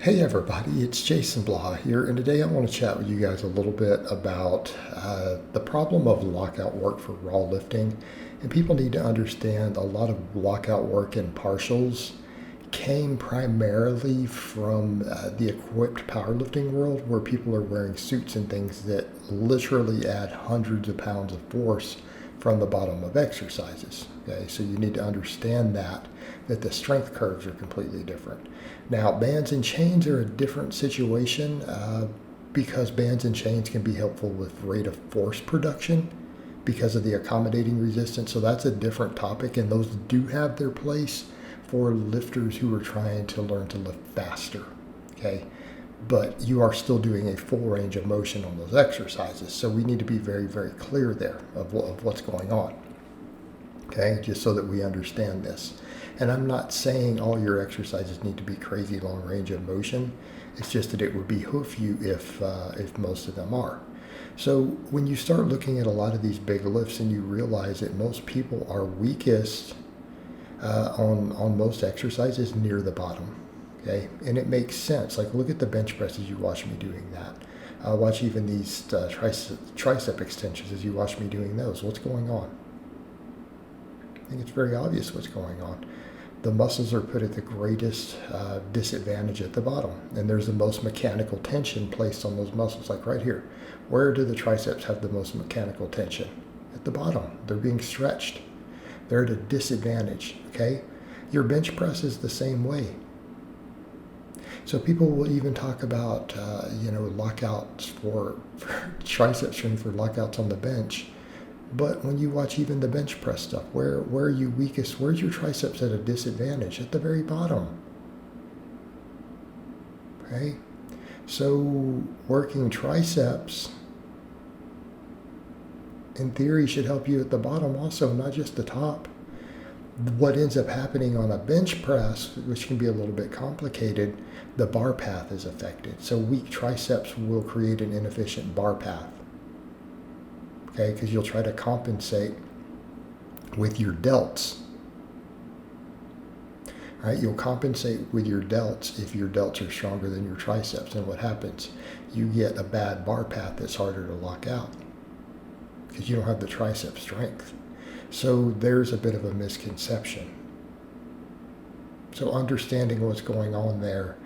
Hey everybody, it's Jason Blaha here, and today I want to chat with you guys a little bit about the problem of lockout work for raw lifting. And people need to understand a lot of lockout work in partials came primarily from the equipped powerlifting world, where people are wearing suits and things that literally add hundreds of pounds of force from the bottom of exercises. Okay, so you need to understand that the strength curves are completely different. Now, bands and chains are a different situation because bands and chains can be helpful with rate of force production because of the accommodating resistance. So that's a different topic, and those do have their place for lifters who are trying to learn to lift faster. Okay, but you are still doing a full range of motion on those exercises. So we need to be very, very clear there of what's going on. Okay, just so that we understand this. And I'm not saying all your exercises need to be crazy long range of motion. It's just that it would behoove you if most of them are. So when you start looking at a lot of these big lifts and you realize that most people are weakest on most exercises near the bottom. Okay, and it makes sense. Like, look at the bench presses. You watch me doing that. Watch even these tricep extensions as you watch me doing those. What's going on? I think it's very obvious what's going on. The muscles are put at the greatest disadvantage at the bottom, and there's the most mechanical tension placed on those muscles, like right here. Where do the triceps have the most mechanical tension? At the bottom. They're being stretched. They're at a disadvantage, okay? Your bench press is the same way. So people will even talk about, lockouts for tricep strength, for lockouts on the bench. But when you watch even the bench press stuff, where are you weakest? Where's your triceps at a disadvantage? At the very bottom. Okay? So working triceps, in theory, should help you at the bottom also, not just the top. What ends up happening on a bench press, which can be a little bit complicated, the bar path is affected. So weak triceps will create an inefficient bar path. Okay, because you'll try to compensate with your delts. Right? You'll compensate with your delts if your delts are stronger than your triceps. And what happens? You get a bad bar path that's harder to lock out because you don't have the tricep strength. So there's a bit of a misconception. So understanding what's going on there,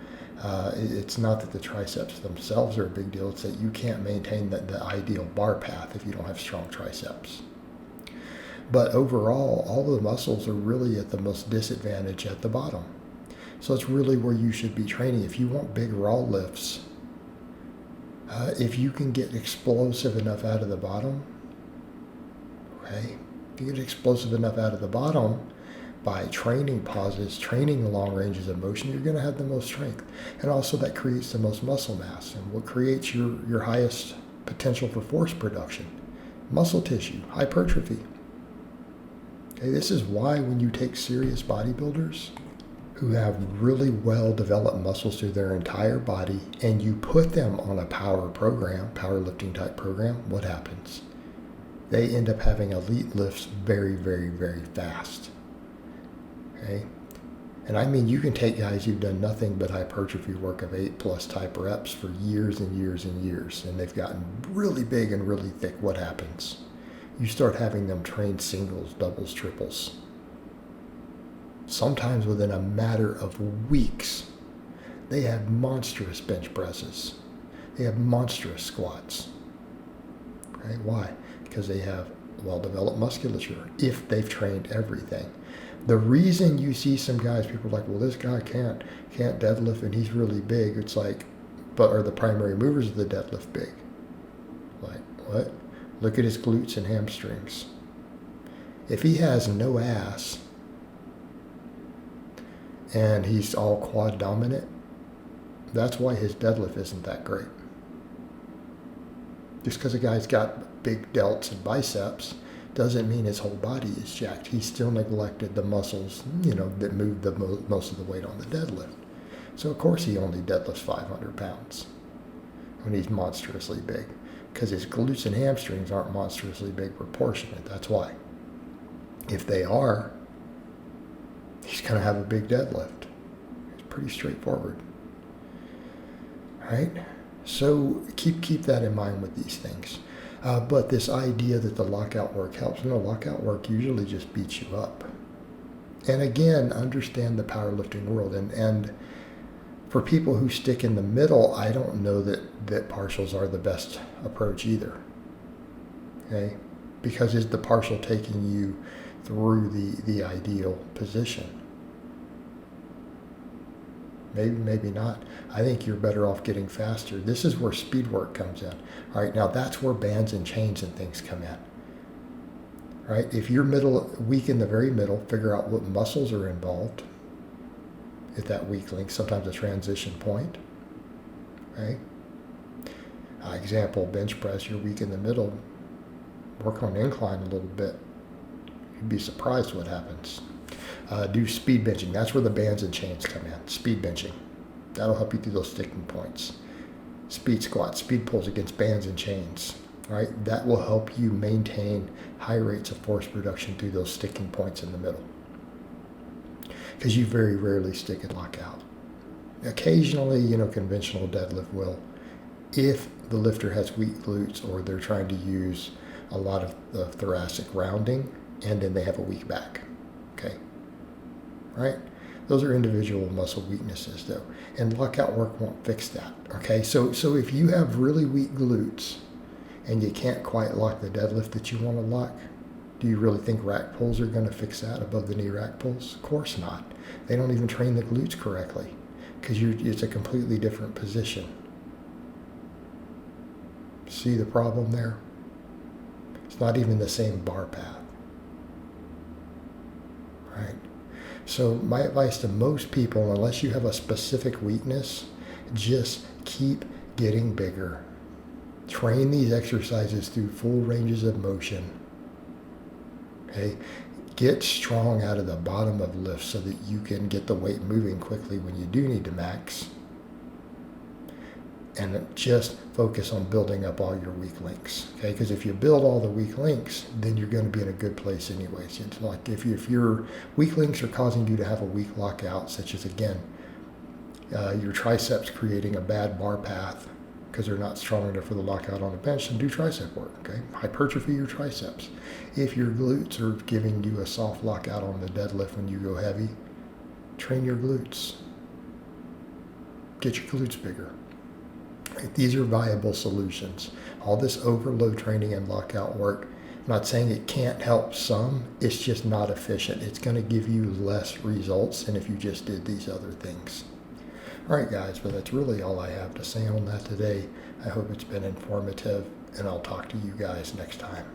it's not that the triceps themselves are a big deal. It's that you can't maintain the ideal bar path if you don't have strong triceps. But overall, all the muscles are really at the most disadvantage at the bottom. So it's really where you should be training. If you want big raw lifts, if you can get explosive enough out of the bottom, okay, if you get explosive enough out of the bottom by training pauses, training long ranges of motion, you're going to have the most strength. And also that creates the most muscle mass. And what creates your highest potential for force production? Muscle tissue, hypertrophy. Okay, this is why when you take serious bodybuilders who have really well developed muscles through their entire body and you put them on a power program, powerlifting type program, what happens? They end up having elite lifts very, very, very fast. Okay? And I mean, you can take guys who've done nothing but hypertrophy work of 8+ type reps for years and years and years, and they've gotten really big and really thick. What happens? You start having them train singles, doubles, triples. Sometimes within a matter of weeks, they have monstrous bench presses. They have monstrous squats. Okay? Why? Because they have well-developed musculature if they've trained everything. The reason you see some guys, people are like, well, this guy can't deadlift and he's really big. It's like, but are the primary movers of the deadlift big? Like, what? Look at his glutes and hamstrings. If he has no ass and he's all quad dominant, that's why his deadlift isn't that great. Just because a guy's got big delts and biceps doesn't mean his whole body is jacked. He's still neglected the muscles, that move most of the weight on the deadlift. So of course he only deadlifts 500 pounds when he's monstrously big, because his glutes and hamstrings aren't monstrously big proportionate. That's why. If they are, he's going to have a big deadlift. It's pretty straightforward. right? So keep that in mind with these things. But this idea that the lockout work helps, no, lockout work usually just beats you up. And again, understand the powerlifting world. And for people who stick in the middle, I don't know that partials are the best approach either. Okay? Because is the partial taking you through the ideal position? Maybe not. I think you're better off getting faster. This is where speed work comes in. All right, now that's where bands and chains and things come in. All right, if you're weak in the very middle, figure out what muscles are involved at that weak link, sometimes a transition point. Right? Example, bench press, you're weak in the middle, work on incline a little bit. You'd be surprised what happens. Do speed benching. That's where the bands and chains come in. Speed benching. That'll help you through those sticking points. Speed squats, speed pulls against bands and chains. Right? That will help you maintain high rates of force production through those sticking points in the middle. Because you very rarely stick and lock out. Occasionally, conventional deadlift will, if the lifter has weak glutes or they're trying to use a lot of the thoracic rounding and then they have a weak back. Okay. Right? Those are individual muscle weaknesses though. And lockout work won't fix that. Okay. So if you have really weak glutes and you can't quite lock the deadlift that you want to lock, do you really think rack pulls are going to fix that, above the knee rack pulls? Of course not. They don't even train the glutes correctly because it's a completely different position. See the problem there? It's not even the same bar path. Right? So my advice to most people, unless you have a specific weakness, just keep getting bigger. Train these exercises through full ranges of motion. Okay? Get strong out of the bottom of lifts so that you can get the weight moving quickly when you do need to max. And just focus on building up all your weak links. Okay? Because if you build all the weak links, then you're going to be in a good place anyways. It's like if your weak links are causing you to have a weak lockout, such as again, your triceps creating a bad bar path because they're not strong enough for the lockout on a bench, then do tricep work. Okay? Hypertrophy your triceps. If your glutes are giving you a soft lockout on the deadlift when you go heavy, train your glutes. Get your glutes bigger. Right? These are viable solutions. All this overload training and lockout work, I'm not saying it can't help some, it's just not efficient. It's going to give you less results than if you just did these other things. All right, guys, but that's really all I have to say on that today. I hope it's been informative, and I'll talk to you guys next time.